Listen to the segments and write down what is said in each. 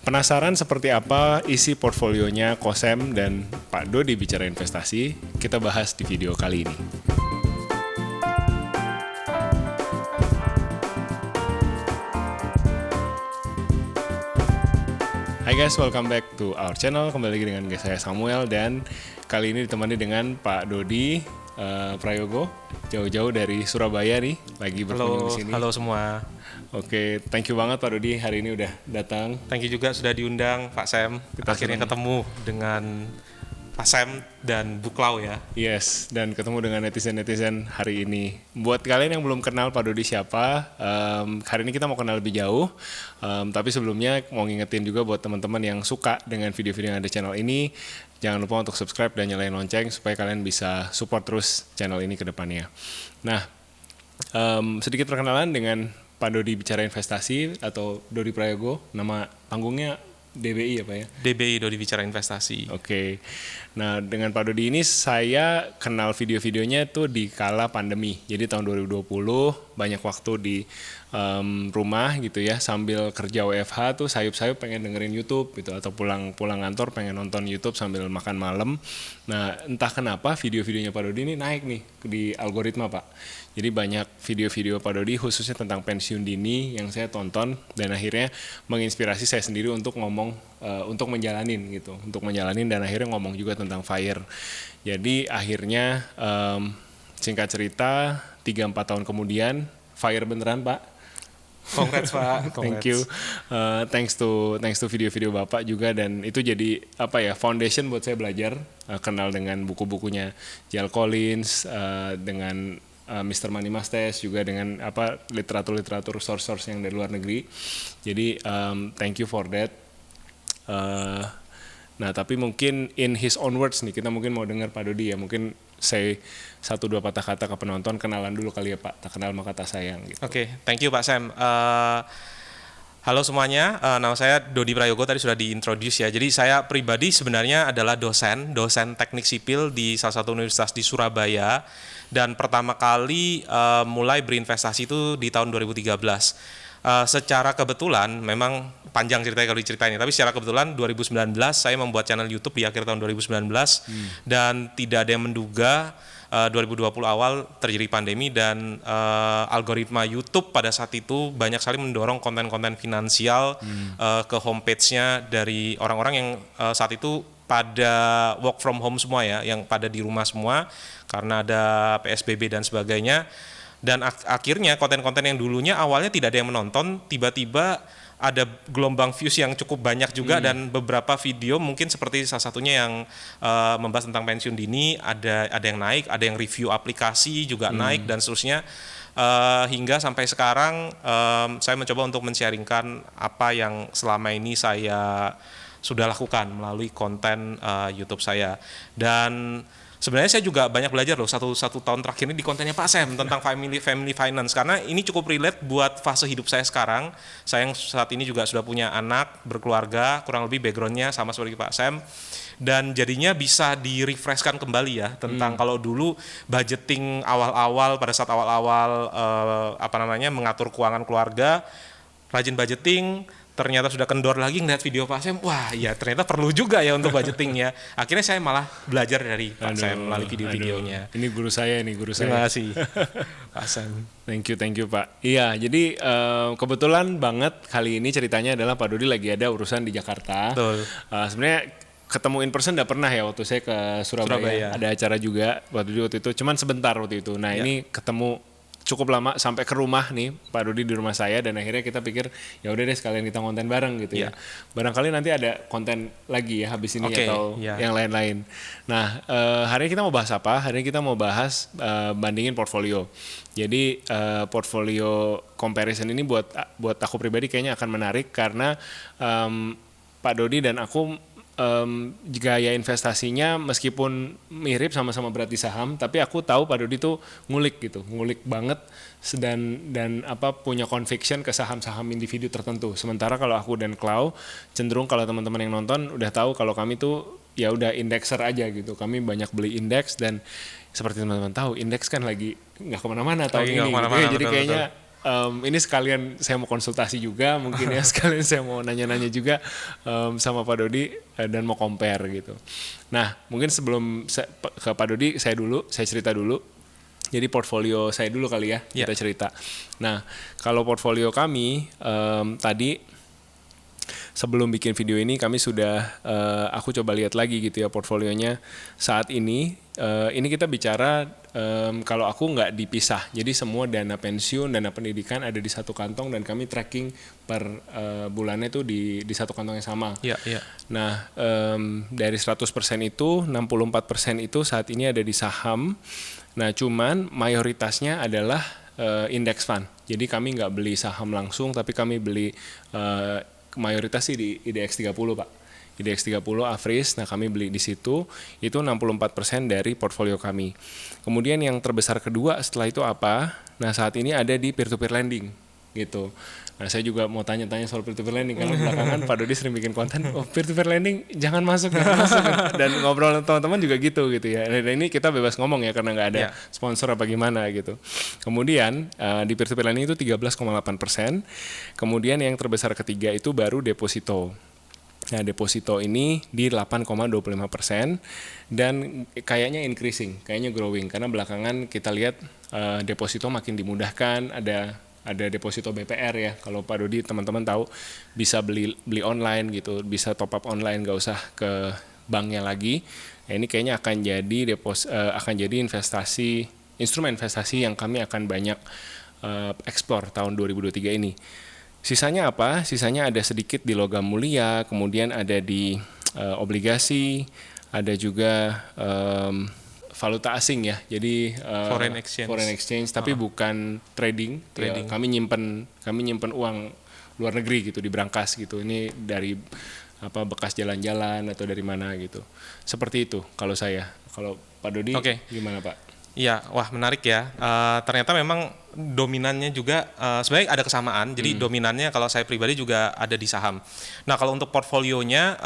Penasaran seperti apa isi portfolionya Kosem dan Pak Dodi bicara investasi? Kita bahas di video kali ini. Hai guys, welcome back to our channel. Kembali lagi dengan saya Samuel dan kali ini ditemani dengan Pak Dodi Prayogo, jauh-jauh dari Surabaya nih, lagi berkunjung di sini. Halo semua. Oke, thank you banget Pak Dodi hari ini udah datang. Thank you juga sudah diundang Pak Sam. Akhirnya ketemu dengan Pak Sam dan Bu Klau ya. Yes, dan ketemu dengan netizen-netizen hari ini. Buat kalian yang belum kenal Pak Dodi siapa, hari ini kita mau kenal lebih jauh. Tapi sebelumnya mau ngingetin juga buat teman-teman yang suka dengan video-video yang ada di channel ini, jangan lupa untuk subscribe dan nyalain lonceng supaya kalian bisa support terus channel ini ke depannya. Nah, sedikit perkenalan dengan Pak Dodi bicara investasi atau Dodi Prayogo, nama panggungnya DBI ya Pak ya? DBI, Dodi Bicara Investasi. Oke. Nah, dengan Pak Dodi ini saya kenal video-videonya tuh di kala pandemi. Jadi tahun 2020 banyak waktu di rumah gitu ya, sambil kerja WFH tuh sayup-sayup pengen dengerin YouTube gitu, atau pulang kantor pengen nonton YouTube sambil makan malam. Nah, entah kenapa video-videonya Pak Dodi ini naik nih di algoritma Pak. Jadi banyak video-video Pak Dodi khususnya tentang pensiun dini yang saya tonton dan akhirnya menginspirasi saya sendiri untuk ngomong, untuk menjalanin dan akhirnya ngomong juga tentang FIRE. Jadi akhirnya singkat cerita 3-4 tahun kemudian FIRE beneran Pak. Congrats Pak. Thank you. Thanks to video-video Bapak juga, dan itu jadi foundation buat saya belajar, kenal dengan buku-bukunya J.L. Collins, dengan Mr. Money Mastes, juga dengan literatur source yang dari luar negeri. Jadi thank you for that. Nah, tapi mungkin in his own words nih, kita mungkin mau dengar Pak Dodi ya, mungkin say 1-2 patah kata ke penonton, kenalan dulu kali ya Pak, tak kenal maka tak sayang gitu. Oke, thank you Pak Sam. Halo semuanya, nama saya Dodi Prayogo, tadi sudah diintroduce ya. Jadi saya pribadi sebenarnya adalah dosen teknik sipil di salah satu universitas di Surabaya, dan pertama kali mulai berinvestasi itu di tahun 2013. Secara kebetulan, memang panjang ceritanya kalau diceritain, tapi secara kebetulan 2019 saya membuat channel YouTube di akhir tahun 2019, dan tidak ada yang menduga 2020 awal terjadi pandemi, dan algoritma YouTube pada saat itu banyak sekali mendorong konten-konten finansial ke homepage-nya dari orang-orang yang saat itu pada work from home semua ya, yang pada di rumah semua karena ada PSBB dan sebagainya. Dan akhirnya konten-konten yang dulunya awalnya tidak ada yang menonton, tiba-tiba ada gelombang views yang cukup banyak juga, dan beberapa video mungkin seperti salah satunya yang membahas tentang pensiun dini, ada yang naik, ada yang review aplikasi juga naik, dan seterusnya. Hingga sampai sekarang saya mencoba untuk men-sharingkan apa yang selama ini saya sudah lakukan melalui konten YouTube saya. Dan sebenarnya saya juga banyak belajar loh satu tahun terakhir ini di kontennya Pak Sam tentang family finance, karena ini cukup relate buat fase hidup saya sekarang. Saya yang saat ini juga sudah punya anak, berkeluarga, kurang lebih backgroundnya sama seperti Pak Sam, dan jadinya bisa di-refreshkan kembali ya tentang kalau dulu budgeting awal-awal, pada saat awal-awal mengatur keuangan keluarga, rajin budgeting, ternyata sudah kendor lagi ngeliat video Pak Sam, wah ya ternyata perlu juga ya untuk budgetingnya. Akhirnya saya malah belajar dari Pak Sam melalui video-videonya. Ini guru saya. Terima kasih Pak Sam. Thank you Pak. Iya, jadi kebetulan banget kali ini ceritanya adalah Pak Dodi lagi ada urusan di Jakarta. Betul. Sebenarnya ketemu in person udah pernah ya waktu saya ke Surabaya. Ada acara juga waktu itu, cuman sebentar waktu itu. Nah ini ketemu cukup lama sampai ke rumah nih Pak Dodi di rumah saya, dan akhirnya kita pikir ya udah deh sekalian kita konten bareng gitu ya. Barangkali nanti ada konten lagi ya habis ini atau yang lain-lain. Nah hari ini kita mau bahas apa? Hari ini kita mau bahas bandingin portfolio. Jadi portfolio comparison ini buat aku pribadi kayaknya akan menarik karena Pak Dodi dan aku gaya investasinya meskipun mirip, sama-sama berat di saham, tapi aku tahu Pak Dodi tuh ngulik banget dan punya conviction ke saham-saham individu tertentu. Sementara kalau aku dan Klau cenderung, kalau teman-teman yang nonton udah tahu kalau kami tuh ya udah indexer aja gitu. Kami banyak beli indeks, dan seperti teman-teman tahu indeks kan lagi nggak kemana-mana tahun ini. Jadi kayaknya ini sekalian saya mau konsultasi juga mungkin ya, sekalian saya mau nanya-nanya juga sama Pak Dodi dan mau compare gitu. Nah mungkin sebelum ke Pak Dodi saya cerita dulu. Jadi portfolio saya dulu kali ya, kita cerita. Nah kalau portfolio kami tadi sebelum bikin video ini kami sudah aku coba lihat lagi gitu ya portfolionya saat ini. Ini kita bicara kalau aku nggak dipisah, jadi semua dana pensiun, dana pendidikan ada di satu kantong dan kami tracking per bulannya itu di satu kantong yang sama. Nah dari 100% itu 64% itu saat ini ada di saham. Nah cuman mayoritasnya adalah index fund. Jadi kami nggak beli saham langsung, tapi kami beli mayoritas sih di IDX 30 Pak. IDX 30 Afris, nah kami beli di situ, itu 64% dari portfolio kami. Kemudian yang terbesar kedua setelah itu apa? Nah saat ini ada di peer-to-peer lending gitu. Nah saya juga mau tanya-tanya soal peer-to-peer lending, karena belakangan Pak Dodi sering bikin konten, peer-to-peer lending jangan masuk. Dan ngobrol sama teman-teman juga gitu ya. Dan ini kita bebas ngomong ya, karena nggak ada sponsor apa gimana gitu. Kemudian di peer-to-peer lending itu 13,8%. Kemudian yang terbesar ketiga itu baru deposito. Nah deposito ini di 8,25% dan kayaknya increasing, kayaknya growing, karena belakangan kita lihat deposito makin dimudahkan, ada deposito BPR ya, kalau Pak Dodi teman-teman tahu bisa beli online gitu, bisa top up online, nggak usah ke banknya lagi. Nah, ini kayaknya akan jadi instrumen investasi yang kami akan banyak explore tahun 2023 ini. Sisanya apa? Sisanya ada sedikit di logam mulia, kemudian ada di obligasi, ada juga valuta asing ya. Jadi foreign exchange tapi bukan trading. Ya, kami nyimpen uang luar negeri gitu di brankas gitu. Ini dari bekas jalan-jalan atau dari mana gitu. Seperti itu kalau saya. Kalau Pak Dodi gimana Pak? Iya, wah menarik ya. Ternyata memang dominannya juga sebenarnya ada kesamaan. Jadi dominannya kalau saya pribadi juga ada di saham. Nah kalau untuk portfolionya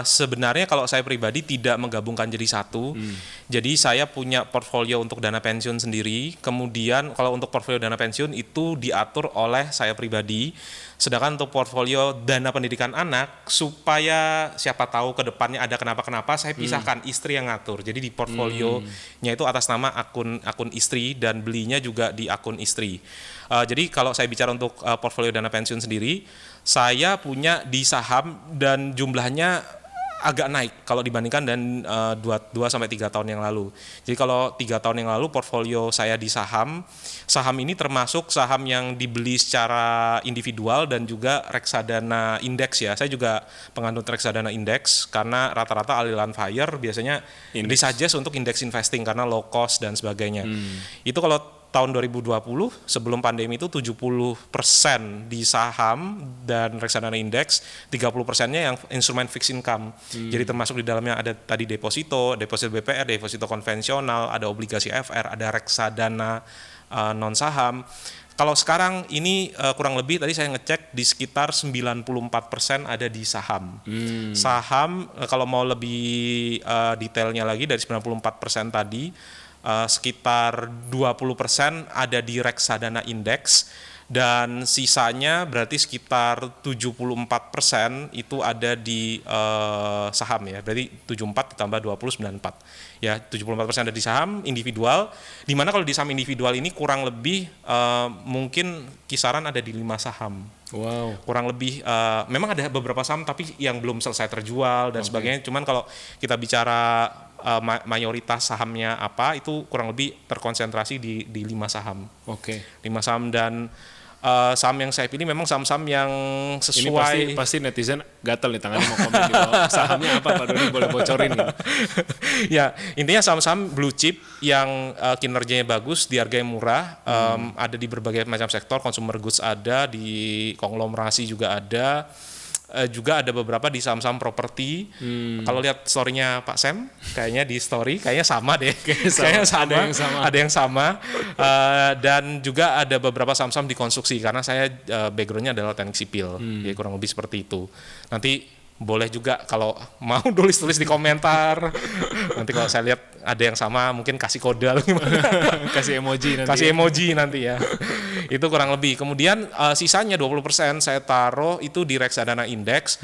sebenarnya kalau saya pribadi tidak menggabungkan jadi satu. Jadi saya punya portfolio untuk dana pensiun sendiri. Kemudian kalau untuk portfolio dana pensiun itu diatur oleh saya pribadi. Sedangkan untuk portfolio dana pendidikan anak, supaya siapa tahu ke depannya ada kenapa-kenapa, saya pisahkan, istri yang ngatur. Jadi di portfolionya itu atas nama akun istri dan belinya juga di akun istri. Jadi kalau saya bicara untuk portfolio dana pensiun sendiri, saya punya di saham dan jumlahnya agak naik kalau dibandingkan dan 2-3 tahun yang lalu. Jadi kalau 3 tahun yang lalu portfolio saya di saham ini termasuk saham yang dibeli secara individual dan juga reksadana indeks ya. Saya juga penganut reksadana indeks karena rata-rata aliran FIRE biasanya disuggest untuk indeks investing karena low cost dan sebagainya. Itu kalau tahun 2020 sebelum pandemi itu 70% di saham dan reksadana indeks, 30%-nya yang instrumen fixed income. Jadi termasuk di dalamnya ada tadi deposito BPR, deposito konvensional, ada obligasi FR, ada reksadana non saham. Kalau sekarang ini kurang lebih tadi saya ngecek di sekitar 94% ada di saham. Saham kalau mau lebih detailnya lagi dari 94% tadi, sekitar 20% ada di reksadana indeks dan sisanya berarti sekitar 74% itu ada di saham ya. Berarti 74 ditambah 20 94. Ya, 74% ada di saham individual, di mana kalau di saham individual ini kurang lebih mungkin kisaran ada di 5 saham. Wow. Kurang lebih memang ada beberapa saham tapi yang belum selesai terjual dan sebagainya. Cuman kalau kita bicara mayoritas sahamnya apa itu kurang lebih terkonsentrasi di 5 saham. 5 saham dan saham yang saya pilih memang saham-saham yang sesuai. Ini pasti netizen gatel nih tangannya mau komen di bawah. Sahamnya apa Pak Dodi, boleh bocorin gitu. Ya, intinya saham-saham blue chip yang kinerjanya bagus, di harga yang murah, ada di berbagai macam sektor, consumer goods ada, di konglomerasi juga ada. Juga ada beberapa di saham-saham properti. Kalau lihat story-nya Pak Sam, kayaknya di story kayaknya sama deh. Kayaknya ada yang sama. Dan juga ada beberapa saham-saham di konstruksi karena saya background-nya adalah teknik sipil. Jadi kurang lebih seperti itu. Nanti boleh juga kalau mau tulis-tulis di komentar. Nanti kalau saya lihat ada yang sama mungkin kasih kode atau gimana. Kasih emoji nanti. Kasih emoji nanti ya. Itu kurang lebih. Kemudian sisanya 20% saya taruh itu di reksadana indeks.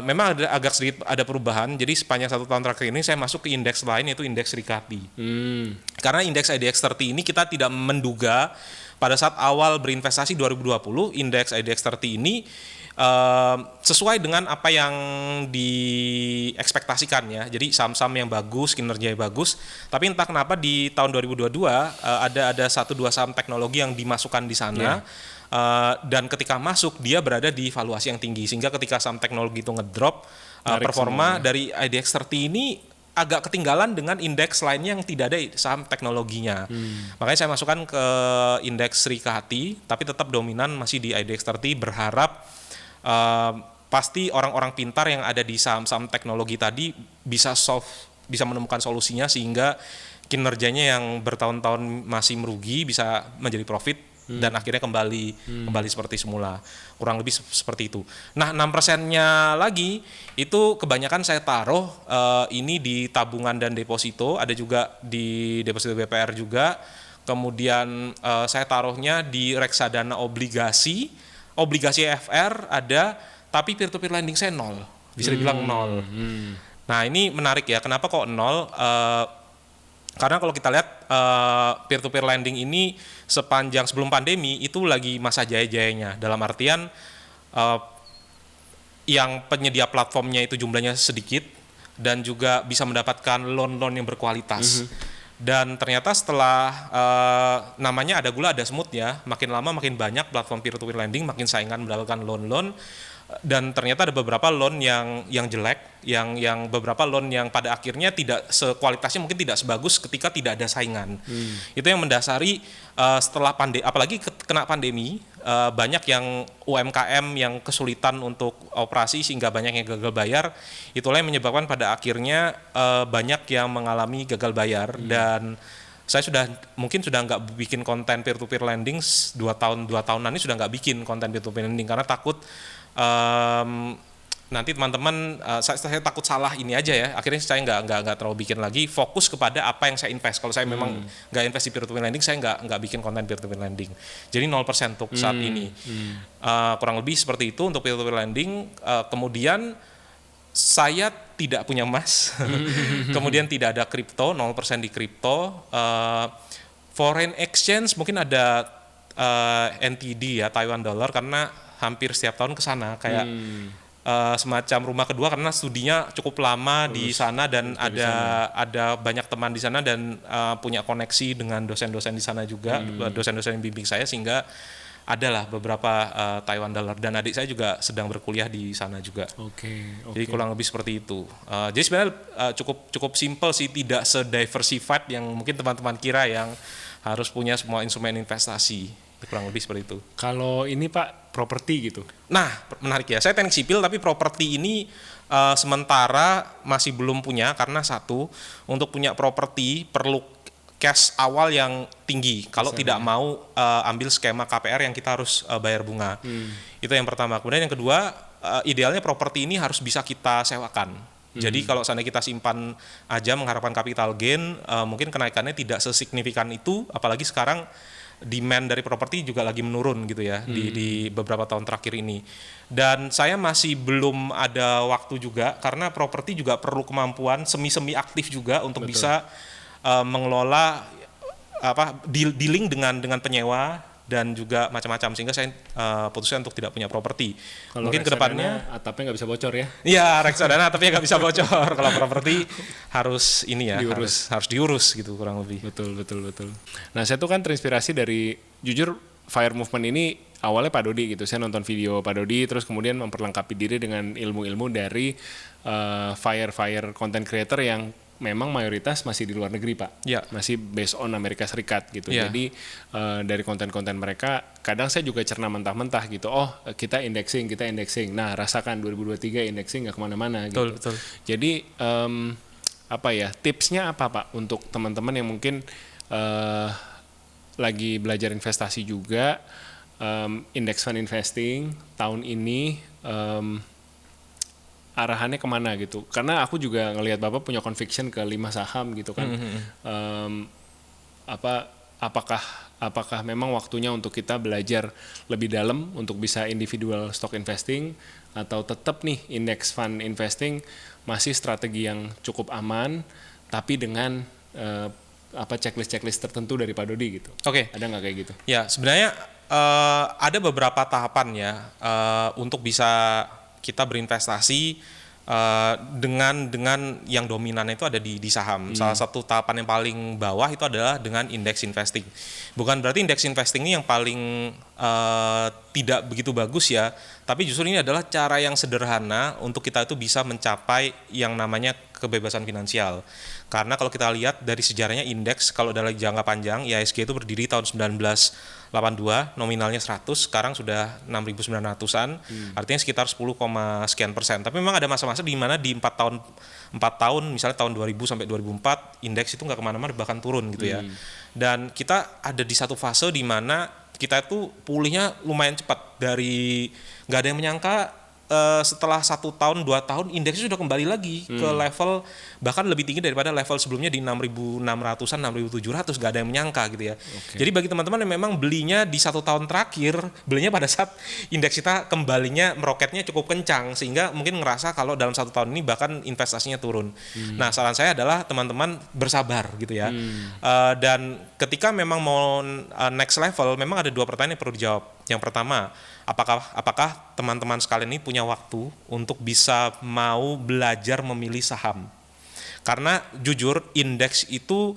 Memang agak sedikit ada perubahan. Jadi sepanjang 1 tahun terakhir ini saya masuk ke indeks lain, yaitu indeks Srikati. Karena indeks IDX 30 ini kita tidak menduga pada saat awal berinvestasi 2020, indeks IDX 30 ini sesuai dengan apa yang diekspektasikan ya. Jadi saham-saham yang bagus, kinerjanya bagus. Tapi entah kenapa di tahun 2022 ada 1-2 saham teknologi yang dimasukkan di sana. Dan ketika masuk dia berada di valuasi yang tinggi, sehingga ketika saham teknologi itu ngedrop, performa dari IDX 30 ini agak ketinggalan dengan indeks lainnya yang tidak ada saham teknologinya. Makanya saya masukkan ke indeks Srikati, tapi tetap dominan masih di IDX 30, berharap pasti orang-orang pintar yang ada di saham-saham teknologi tadi bisa menemukan solusinya sehingga kinerjanya yang bertahun-tahun masih merugi bisa menjadi profit dan akhirnya kembali seperti semula. Kurang lebih seperti itu. Nah, 6%-nya lagi itu kebanyakan saya taruh ini di tabungan dan deposito, ada juga di deposito BPR juga. Kemudian saya taruhnya di reksadana obligasi FR ada, tapi peer-to-peer lending saya 0, bisa dibilang 0. Nah ini menarik ya, kenapa kok 0? Karena kalau kita lihat peer-to-peer lending ini sepanjang sebelum pandemi itu lagi masa jaya-jayanya, dalam artian yang penyedia platformnya itu jumlahnya sedikit dan juga bisa mendapatkan loan-loan yang berkualitas. Dan ternyata setelah namanya ada gula ada semut ya, makin lama makin banyak platform peer-to-peer lending, makin saingan mendapatkan loan-loan, dan ternyata ada beberapa loan yang jelek, yang beberapa loan yang pada akhirnya tidak sekualitasnya mungkin tidak sebagus ketika tidak ada saingan. Itu yang mendasari setelah apalagi kena pandemi, banyak yang UMKM yang kesulitan untuk operasi sehingga banyak yang gagal bayar. Itulah yang menyebabkan pada akhirnya banyak yang mengalami gagal bayar. Dan saya mungkin sudah nggak bikin konten peer-to-peer lending 2 tahunan ini, sudah nggak bikin konten peer-to-peer lending karena takut nanti teman-teman saya takut salah ini aja ya, akhirnya saya nggak terlalu bikin lagi, fokus kepada apa yang saya invest. Kalau saya memang nggak invest di peer-to-peer lending, saya nggak bikin konten peer-to-peer lending. Jadi 0% untuk saat ini. Kurang lebih seperti itu untuk peer-to-peer lending. Kemudian saya tidak punya emas, kemudian tidak ada kripto, 0% di kripto. Foreign exchange mungkin ada NTD ya, Taiwan dollar, karena hampir setiap tahun ke sana kayak semacam rumah kedua karena studinya cukup lama di sana dan ada banyak teman di sana dan punya koneksi dengan dosen-dosen di sana juga, dosen-dosen yang bimbing saya, sehingga adalah beberapa Taiwan dollar, dan adik saya juga sedang berkuliah di sana juga. Jadi kurang lebih seperti itu. Jadi sebenarnya cukup simple sih, tidak se-diversified yang mungkin teman-teman kira yang harus punya semua instrumen investasi. Kurang lebih seperti itu. Kalau ini Pak, properti gitu? Nah, menarik ya. Saya teknik sipil tapi properti ini sementara masih belum punya, karena satu, untuk punya properti perlu cash awal yang tinggi. Kalau tidak mau ambil skema KPR yang kita harus bayar bunga. Itu yang pertama. Kemudian yang kedua, idealnya properti ini harus bisa kita sewakan. Jadi kalau seandainya kita simpan aja mengharapkan capital gain, mungkin kenaikannya tidak sesignifikan itu, apalagi sekarang demand dari properti juga lagi menurun gitu ya di beberapa tahun terakhir ini. Dan saya masih belum ada waktu juga, karena properti juga perlu kemampuan semi aktif juga untuk bisa mengelola dealing dengan penyewa dan juga macam-macam, sehingga saya putuskan untuk tidak punya properti. Kalau mungkin kedepannya atapnya nggak bisa bocor ya? Iya, reksadana atapnya nggak bisa bocor. Kalau properti harus ini ya, harus diurus gitu kurang lebih. Betul. Nah, saya tuh kan terinspirasi dari, jujur Fire Movement ini awalnya Pak Dodi gitu. Saya nonton video Pak Dodi, terus kemudian memperlengkapi diri dengan ilmu-ilmu dari fire content creator yang memang mayoritas masih di luar negeri Pak, masih based on Amerika Serikat gitu. Jadi dari konten-konten mereka kadang saya juga cerna mentah-mentah gitu. Oh, kita indexing. Nah, rasakan 2023 indexing nggak kemana-mana gitu. Betul. Jadi tipsnya apa Pak untuk teman-teman yang mungkin lagi belajar investasi juga, index fund investing tahun ini arahannya kemana gitu. Karena aku juga ngelihat Bapak punya conviction ke 5 saham gitu kan. Apakah memang waktunya untuk kita belajar lebih dalam untuk bisa individual stock investing, atau tetap nih index fund investing masih strategi yang cukup aman tapi dengan checklist tertentu dari Pak Dodi gitu. Oke. Ada nggak kayak gitu? Ya, sebenarnya ada beberapa tahapan ya untuk bisa kita berinvestasi dengan yang dominan itu ada di saham. Salah satu tahapan yang paling bawah itu adalah dengan index investing. Bukan berarti index investing ini yang paling tidak begitu bagus ya, tapi justru ini adalah cara yang sederhana untuk kita itu bisa mencapai yang namanya kebebasan finansial. Karena kalau kita lihat dari sejarahnya indeks, kalau dalam jangka panjang, IHSG itu berdiri tahun 1982, nominalnya 100, sekarang sudah 6.900-an, artinya sekitar 10, sekian persen. Tapi memang ada masa-masa di mana di 4 tahun, misalnya tahun 2000 sampai 2004, indeks itu nggak kemana-mana, bahkan turun gitu ya. Dan kita ada di satu fase di mana kita itu pulihnya lumayan cepat, dari nggak ada yang menyangka setelah 1 tahun 2 tahun indeksnya sudah kembali lagi ke level bahkan lebih tinggi daripada level sebelumnya di 6.600-an 6.700, nggak ada yang menyangka gitu ya. Jadi bagi teman-teman yang memang belinya di 1 tahun terakhir, belinya pada saat indeks kita kembalinya meroketnya cukup kencang sehingga mungkin ngerasa kalau dalam 1 tahun ini bahkan investasinya turun. Nah, saran saya adalah teman-teman bersabar gitu ya. Dan ketika memang mau next level, memang ada 2 pertanyaan yang perlu dijawab. Yang pertama, apakah teman-teman sekalian ini punya waktu untuk bisa mau belajar memilih saham? Karena jujur indeks itu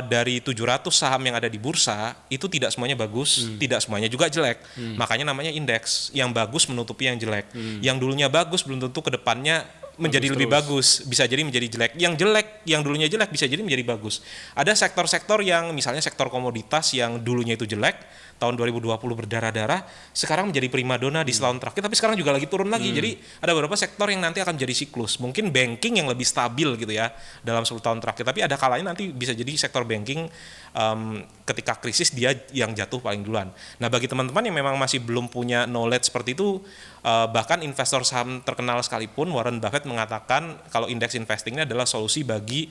dari 700 saham yang ada di bursa itu tidak semuanya bagus, tidak semuanya juga jelek. Makanya namanya indeks. Yang bagus menutupi yang jelek. Yang dulunya bagus belum tentu ke depannya menjadi lebih bagus, bisa jadi menjadi jelek. Yang jelek, yang dulunya jelek bisa jadi menjadi bagus. Ada sektor-sektor yang misalnya sektor komoditas yang dulunya itu jelek, tahun 2020 berdarah-darah, sekarang menjadi primadona di setahun terakhir, tapi sekarang juga lagi turun lagi. Jadi ada beberapa sektor yang nanti akan menjadi siklus. Mungkin banking yang lebih stabil gitu ya dalam 10 tahun terakhir, tapi ada kalanya nanti bisa jadi sektor banking ketika krisis dia yang jatuh paling duluan. Nah, bagi teman-teman yang memang masih belum punya knowledge seperti itu, bahkan investor saham terkenal sekalipun, Warren Buffett mengatakan kalau indeks investing ini adalah solusi bagi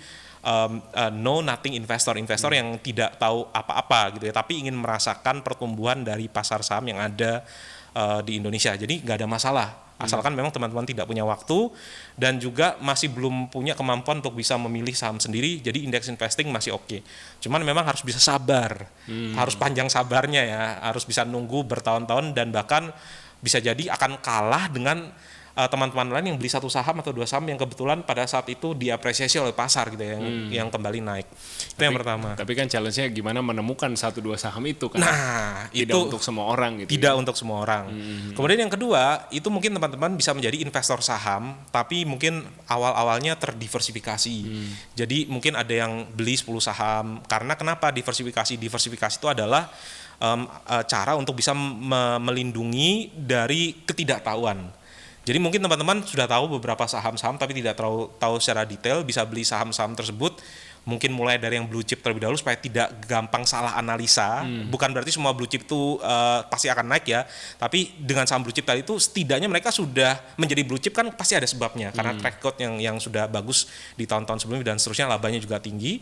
know nothing investor yang tidak tahu apa-apa gitu ya, tapi ingin merasakan pertumbuhan dari pasar saham yang ada di Indonesia. Jadi nggak ada masalah, asalkan memang teman-teman tidak punya waktu dan juga masih belum punya kemampuan untuk bisa memilih saham sendiri. Jadi indeks investing masih oke. Cuman memang harus bisa sabar, harus panjang sabarnya ya, harus bisa nunggu bertahun-tahun dan bahkan bisa jadi akan kalah dengan teman-teman lain yang beli 1 saham atau 2 saham yang kebetulan pada saat itu diapresiasi oleh pasar gitu ya, yang kembali naik. Itu yang pertama. Tapi kan challenge-nya gimana menemukan 1-2 saham itu kan. Nah, tidak itu untuk semua orang gitu. Tidak untuk semua orang. Kemudian yang kedua, itu mungkin teman-teman bisa menjadi investor saham, tapi mungkin awal-awalnya terdiversifikasi. Jadi mungkin ada yang beli 10 saham. Karena kenapa diversifikasi? Diversifikasi itu adalah cara untuk bisa melindungi dari ketidaktahuan. Jadi mungkin teman-teman sudah tahu beberapa saham-saham tapi tidak terlalu tahu secara detail, bisa beli saham-saham tersebut mungkin mulai dari yang blue chip terlebih dahulu supaya tidak gampang salah analisa. Bukan berarti semua blue chip itu pasti akan naik ya, tapi dengan saham blue chip tadi itu setidaknya mereka sudah menjadi blue chip kan pasti ada sebabnya, karena track record yang sudah bagus di tahun-tahun sebelumnya dan seterusnya, labanya juga tinggi.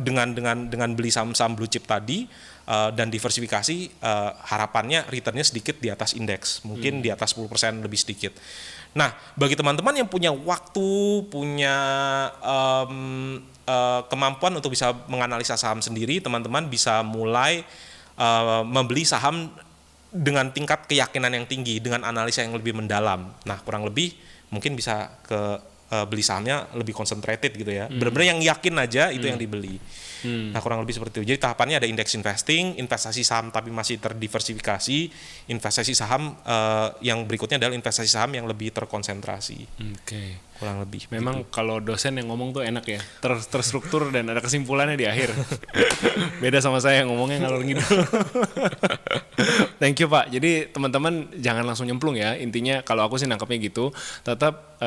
Dengan beli saham-saham blue chip tadi dan diversifikasi, harapannya returnnya sedikit di atas indeks, mungkin di atas 10% lebih sedikit. Nah, bagi teman-teman yang punya waktu, punya kemampuan untuk bisa menganalisa saham sendiri, teman-teman bisa mulai membeli saham dengan tingkat keyakinan yang tinggi, dengan analisa yang lebih mendalam. Nah, kurang lebih mungkin bisa beli sahamnya lebih concentrated gitu ya. Benar-benar yang yakin aja itu yang dibeli. Nah, kurang lebih seperti itu. Jadi tahapannya ada index investing, investasi saham tapi masih terdiversifikasi, investasi saham yang berikutnya adalah investasi saham yang lebih terkonsentrasi. Oke. Kurang lebih. Memang begitu. Kalau dosen yang ngomong tuh enak ya, terstruktur dan ada kesimpulannya di akhir. Beda sama saya yang ngomongnya ngalor ngidul. Thank you Pak. Jadi teman-teman jangan langsung nyemplung ya. Intinya kalau aku sih nangkapnya gitu, tetap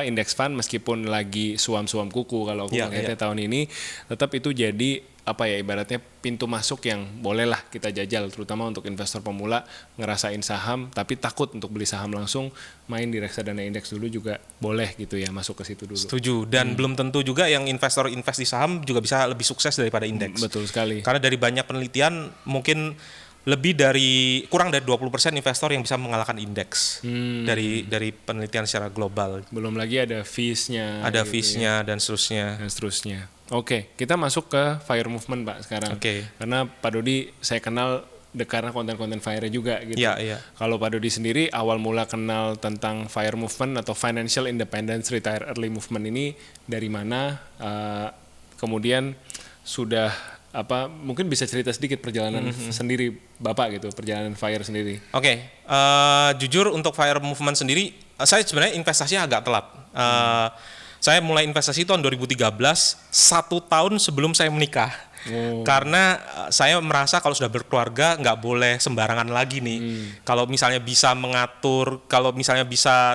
index fund meskipun lagi suam-suam kuku kalau aku ngeliatnya tahun ini, tetap itu jadi apa ya ibaratnya pintu masuk yang bolehlah kita jajal, terutama untuk investor pemula ngerasain saham tapi takut untuk beli saham langsung, main di reksadana indeks dulu juga boleh gitu ya, masuk ke situ dulu. Setuju, dan belum tentu juga yang investor invest di saham juga bisa lebih sukses daripada indeks. Betul sekali. Karena dari banyak penelitian mungkin kurang dari 20% investor yang bisa mengalahkan indeks dari penelitian secara global. Belum lagi ada fees-nya. Ada gitu fees-nya dan seterusnya. Oke, kita masuk ke FIRE movement Pak sekarang. Karena Pak Dodi saya kenal karena konten-konten FIRE juga gitu. Iya. Kalau Pak Dodi sendiri awal mula kenal tentang FIRE movement atau Financial Independence Retire Early Movement ini dari mana? Kemudian sudah mungkin bisa cerita sedikit perjalanan sendiri Bapak gitu, perjalanan FIRE sendiri. Jujur untuk FIRE movement sendiri, saya sebenarnya investasinya agak telat. Saya mulai investasi tahun 2013, 1 tahun sebelum saya menikah. Karena saya merasa kalau sudah berkeluarga nggak boleh sembarangan lagi nih. Kalau misalnya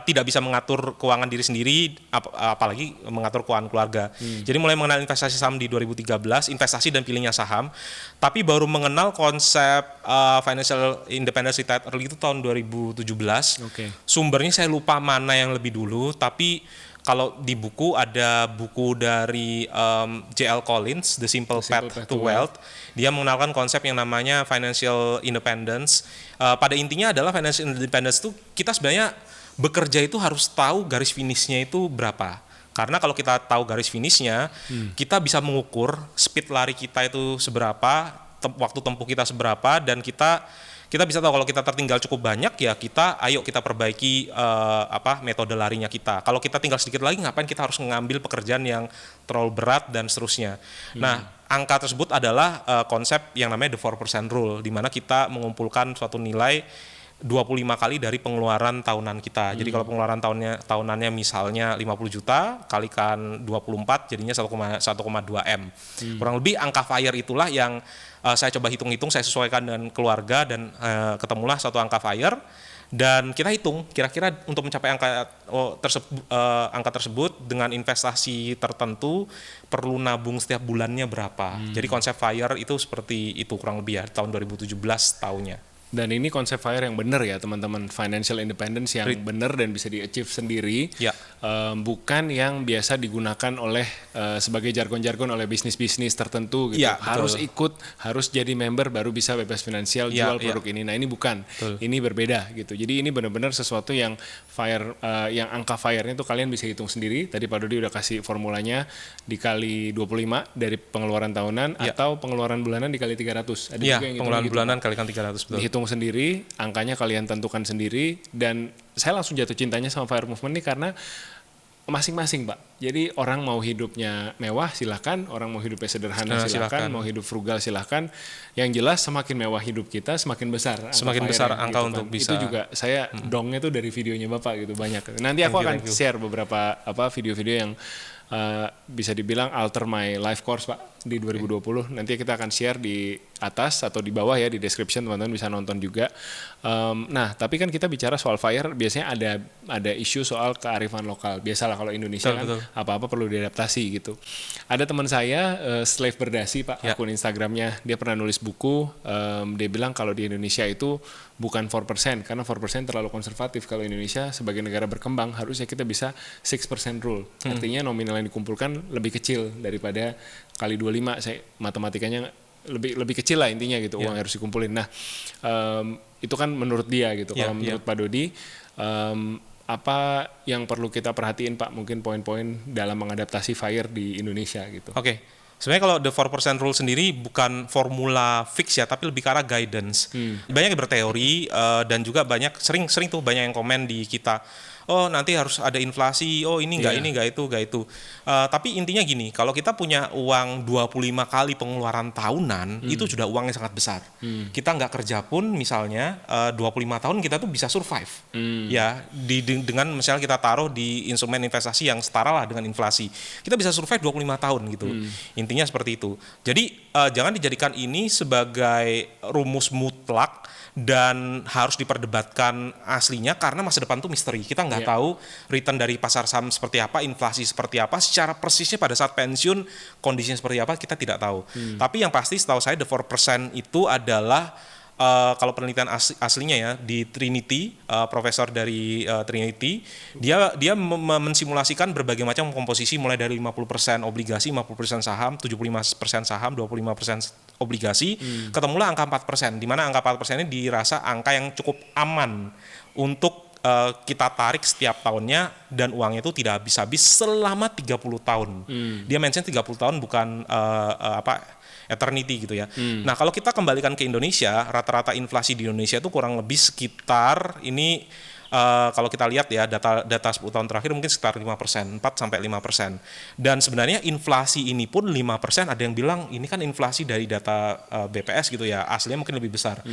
tidak bisa mengatur keuangan diri sendiri, apalagi mengatur keuangan keluarga. Jadi mulai mengenal investasi saham di 2013, investasi dan pilihnya saham. Tapi baru mengenal konsep financial independence retire early itu tahun 2017. Sumbernya saya lupa mana yang lebih dulu, tapi kalau di buku ada buku dari J.L. Collins, The Simple Path to Wealth. Dia mengenalkan konsep yang namanya financial independence. Pada intinya adalah financial independence itu kita sebenarnya bekerja itu harus tahu garis finishnya itu berapa. Karena kalau kita tahu garis finishnya, kita bisa mengukur speed lari kita itu seberapa, waktu tempuh kita seberapa, dan kita bisa tahu kalau kita tertinggal cukup banyak ya ayo kita perbaiki metode larinya kita. Kalau kita tinggal sedikit lagi ngapain kita harus mengambil pekerjaan yang terlalu berat dan seterusnya. Nah, angka tersebut adalah konsep yang namanya the 4% rule, di mana kita mengumpulkan suatu nilai 25 kali dari pengeluaran tahunan kita. Jadi kalau pengeluaran tahunannya misalnya 50 juta kalikan 24 jadinya 1,2 M. Kurang lebih angka FIRE itulah yang saya coba hitung-hitung, saya sesuaikan dengan keluarga dan ketemulah satu angka FIRE, dan kita hitung kira-kira untuk mencapai angka tersebut dengan investasi tertentu perlu nabung setiap bulannya berapa. Jadi konsep FIRE itu seperti itu kurang lebih ya, tahun 2017 tahunnya. Dan ini konsep FIRE yang benar ya teman-teman, financial independence yang benar dan bisa di-achieve sendiri, bukan yang biasa digunakan oleh sebagai jargon-jargon oleh bisnis-bisnis tertentu gitu. Harus ikut, harus jadi member baru bisa bebas finansial jual produk ini. Nah ini bukan, ini berbeda gitu. Jadi ini benar-benar sesuatu yang FIRE, yang angka FIRE-nya itu kalian bisa hitung sendiri. Tadi Pak Dodi udah kasih formulanya dikali 25 dari pengeluaran tahunan atau pengeluaran bulanan dikali 300. Ada juga yang pengeluaran bulanan kalikan 300 betul. Dihitung sendiri, angkanya kalian tentukan sendiri, dan saya langsung jatuh cintanya sama FIRE movement ini karena masing-masing Pak. Jadi orang mau hidupnya mewah silahkan, orang mau hidupnya sederhana silahkan, mau hidup frugal silahkan. Yang jelas semakin mewah hidup kita semakin besar angka gitu untuk bisa. Itu juga saya dongnya tuh dari videonya Bapak gitu banyak. Nanti aku akan share beberapa video-video yang bisa dibilang alter my life course Pak di 2020. Nanti kita akan share di atas atau di bawah ya, di description, teman-teman bisa nonton juga. Nah tapi kan kita bicara soal FIRE, biasanya ada isu soal kearifan lokal. Biasalah kalau Indonesia apa-apa perlu diadaptasi gitu. Ada teman saya Slave Berdasi Pak, akun Instagramnya, dia pernah nulis buku, dia bilang kalau di Indonesia itu bukan 4%, karena 4% terlalu konservatif. Kalau Indonesia sebagai negara berkembang harusnya kita bisa 6% rule. Artinya nominal yang dikumpulkan lebih kecil daripada kali 25, saya matematikanya lebih kecil lah intinya gitu, uang harus dikumpulin. Nah itu kan menurut dia gitu. Kalau menurut Pak Dodi, apa yang perlu kita perhatiin Pak, mungkin poin-poin dalam mengadaptasi FIRE di Indonesia gitu. Sebenarnya kalau the 4% rule sendiri bukan formula fix ya, tapi lebih ke arah guidance. Banyak yang berteori dan juga sering tuh banyak yang komen di kita, oh nanti harus ada inflasi, oh ini enggak itu. Tapi intinya gini, kalau kita punya uang 25 kali pengeluaran tahunan, itu sudah uang yang sangat besar. Kita nggak kerja pun misalnya 25 tahun kita tuh bisa survive. Ya, dengan misalnya kita taruh di instrumen investasi yang setara lah dengan inflasi. Kita bisa survive 25 tahun gitu. Intinya seperti itu. Jadi jangan dijadikan ini sebagai rumus mutlak dan harus diperdebatkan aslinya karena masa depan tuh misteri. Kita nggak tahu return dari pasar saham seperti apa, inflasi seperti apa, secara persisnya pada saat pensiun kondisinya seperti apa kita tidak tahu. Tapi yang pasti setahu saya the 4% itu adalah kalau penelitian aslinya ya di Trinity, profesor dari Trinity, dia mensimulasikan berbagai macam komposisi mulai dari 50% obligasi, 50% saham, 75% saham, 25% obligasi, ketemulah angka 4%, di mana angka 4% ini dirasa angka yang cukup aman untuk kita tarik setiap tahunnya dan uangnya itu tidak habis-habis selama 30 tahun. Dia mention 30 tahun bukan eternity gitu ya. Nah, kalau kita kembalikan ke Indonesia, rata-rata inflasi di Indonesia itu kurang lebih sekitar ini kalau kita lihat ya data 10 tahun terakhir mungkin sekitar 5%, 4 sampai 5%. Dan sebenarnya inflasi ini pun 5%, ada yang bilang ini kan inflasi dari data BPS gitu ya, aslinya mungkin lebih besar.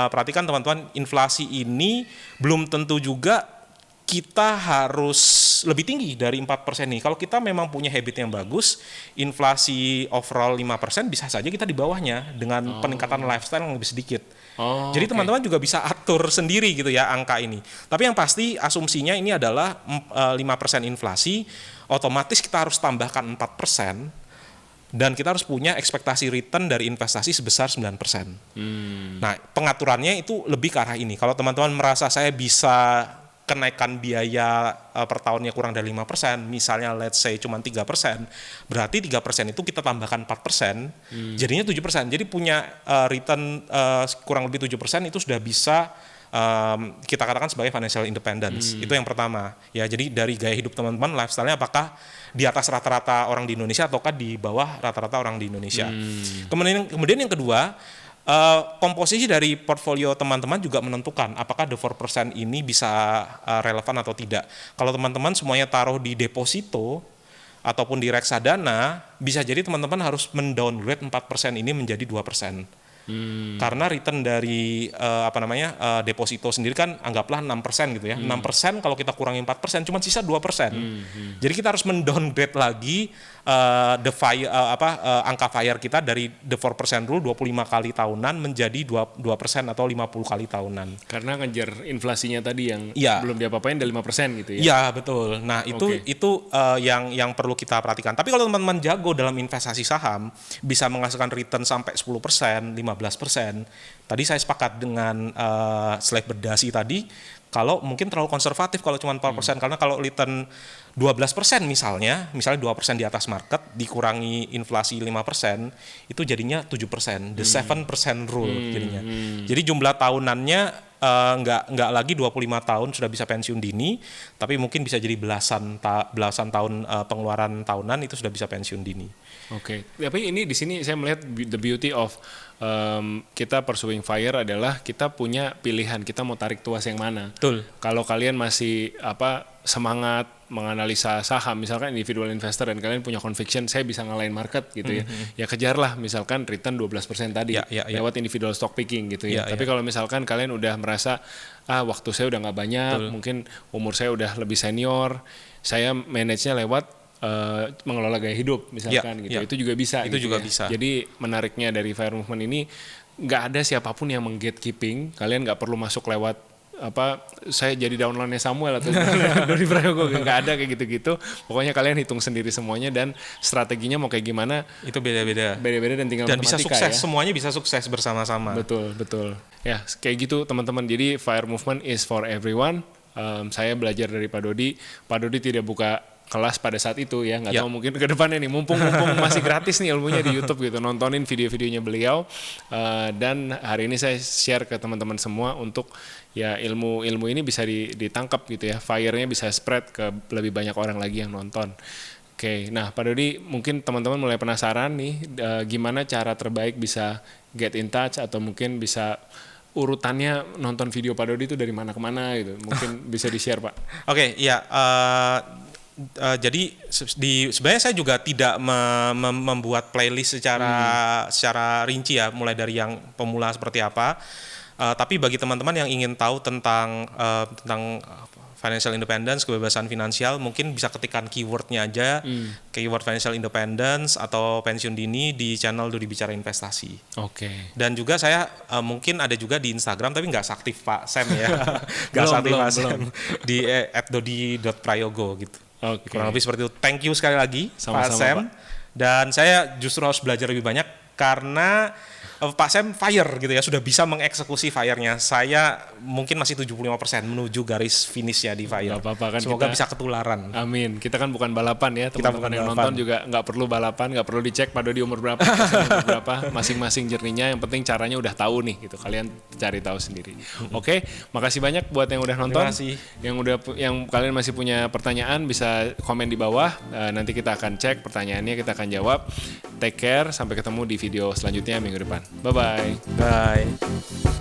Perhatikan teman-teman, inflasi ini belum tentu juga kita harus lebih tinggi dari 4% ini. Kalau kita memang punya habit yang bagus, inflasi overall 5% bisa saja kita di bawahnya dengan peningkatan lifestyle yang lebih sedikit. Jadi teman-teman juga bisa atur sendiri gitu ya angka ini. Tapi yang pasti asumsinya ini adalah 5% inflasi, otomatis kita harus tambahkan 4%, dan kita harus punya ekspektasi return dari investasi sebesar 9%. Nah, pengaturannya itu lebih ke arah ini. Kalau teman-teman merasa saya bisa kenaikan biaya per tahunnya kurang dari 5%, misalnya let's say cuma 3%, berarti 3% itu kita tambahkan 4%, jadinya 7%. Jadi punya return kurang lebih 7% itu sudah bisa kita katakan sebagai financial independence. Itu yang pertama. Ya, jadi dari gaya hidup teman-teman, lifestyle-nya apakah di atas rata-rata orang di Indonesia ataukah di bawah rata-rata orang di Indonesia. Kemudian yang kedua, komposisi dari portfolio teman-teman juga menentukan apakah the 4% ini bisa relevan atau tidak. Kalau teman-teman semuanya taruh di deposito ataupun di reksadana, bisa jadi teman-teman harus mendowngrade 4% ini menjadi 2%. Karena return dari deposito sendiri kan anggaplah 6% gitu ya. 6% kalau kita kurangi 4% cuma sisa 2%. Jadi kita harus mendowngrade lagi angka FIRE kita dari the 4% rule 25 kali tahunan menjadi 2% atau 50 kali tahunan. Karena ngejar inflasinya tadi yang belum diapa-apain dari 5% gitu ya. Iya, betul. Nah, itu yang perlu kita perhatikan. Tapi kalau teman-teman jago dalam investasi saham, bisa menghasilkan return sampai 10%, 15%. Tadi saya sepakat dengan slide berdasi tadi, kalau mungkin terlalu konservatif kalau cuma 4%, karena kalau return 12% misalnya 2% di atas market dikurangi inflasi 5%, itu jadinya 7%, the 7% rule jadinya. Jadi jumlah tahunannya nggak lagi 25 tahun sudah bisa pensiun dini, tapi mungkin bisa jadi belasan tahun pengeluaran tahunan itu sudah bisa pensiun dini. Oke. Tapi ini di sini saya melihat the beauty of kita pursuing FIRE adalah kita punya pilihan, kita mau tarik tuas yang mana. Betul. Kalau kalian masih semangat menganalisa saham, misalkan individual investor dan kalian punya conviction saya bisa ngalahin market gitu ya kejarlah misalkan return 12% tadi lewat individual stock picking gitu ya. Tapi kalau misalkan kalian udah merasa waktu saya udah nggak banyak, mungkin umur saya udah lebih senior, saya manage-nya lewat mengelola gaya hidup misalkan gitu. Itu juga bisa. Itu gitu juga ya. bisa. Jadi menariknya dari FIRE movement ini nggak ada siapapun yang menggatekeeping. Kalian nggak perlu masuk lewat saya jadi downline-nya Samuel atau Dodi Prayogo, nggak ada kayak gitu-gitu. Pokoknya kalian hitung sendiri semuanya dan strateginya mau kayak gimana itu beda-beda dan tinggal dan bisa sukses ya. Semuanya bisa sukses bersama-sama. Betul ya, kayak gitu teman-teman. Jadi FIRE movement is for everyone. Saya belajar dari Pak Dodi tidak buka kelas pada saat itu ya, nggak tahu mungkin ke depannya nih, mumpung masih gratis nih ilmunya di YouTube gitu, nontonin video-videonya beliau, dan hari ini saya share ke teman-teman semua untuk ya ilmu ini bisa ditangkap gitu ya, FIRE-nya bisa spread ke lebih banyak orang lagi yang nonton. Oke, nah Pak Dodi, mungkin teman-teman mulai penasaran nih gimana cara terbaik bisa get in touch atau mungkin bisa urutannya nonton video Pak Dodi itu dari mana ke mana gitu, mungkin bisa di-share Pak. Oke, ya. Jadi sebenarnya saya juga tidak membuat playlist secara rinci ya, mulai dari yang pemula seperti apa. Tapi bagi teman-teman yang ingin tahu tentang financial independence, kebebasan finansial, mungkin bisa ketikkan keywordnya aja, keyword financial independence atau pensiun dini di channel Dodi Bicara Investasi. Oke. Dan juga saya mungkin ada juga di Instagram, tapi nggak aktif Pak Sam ya, nggak aktif Pak Sam di @dodi.prayogo gitu. Oke. Kurang lebih seperti itu. Thank you sekali lagi Pak Sama-sama, Sam. Pak. Dan saya justru harus belajar lebih banyak karena Pak Sam fire gitu ya, sudah bisa mengeksekusi fire-nya. Saya mungkin masih 75% menuju garis finish-nya di fire. Gak apa-apa kan, semoga kita bisa ketularan. Amin. Kita kan bukan balapan ya, Kita teman-teman bukan yang balapan. nonton juga nggak perlu balapan, nggak perlu dicek Pak Dodi umur berapa, umur berapa, masing-masing jerninya. Yang penting caranya udah tahu nih gitu. Kalian cari tahu sendiri. Oke, makasih banyak buat yang udah nonton. kasih. Yang kalian masih punya pertanyaan bisa komen di bawah. Nanti kita akan cek pertanyaannya, kita akan jawab. Take care, sampai ketemu di video selanjutnya minggu depan. Bye bye. Bye.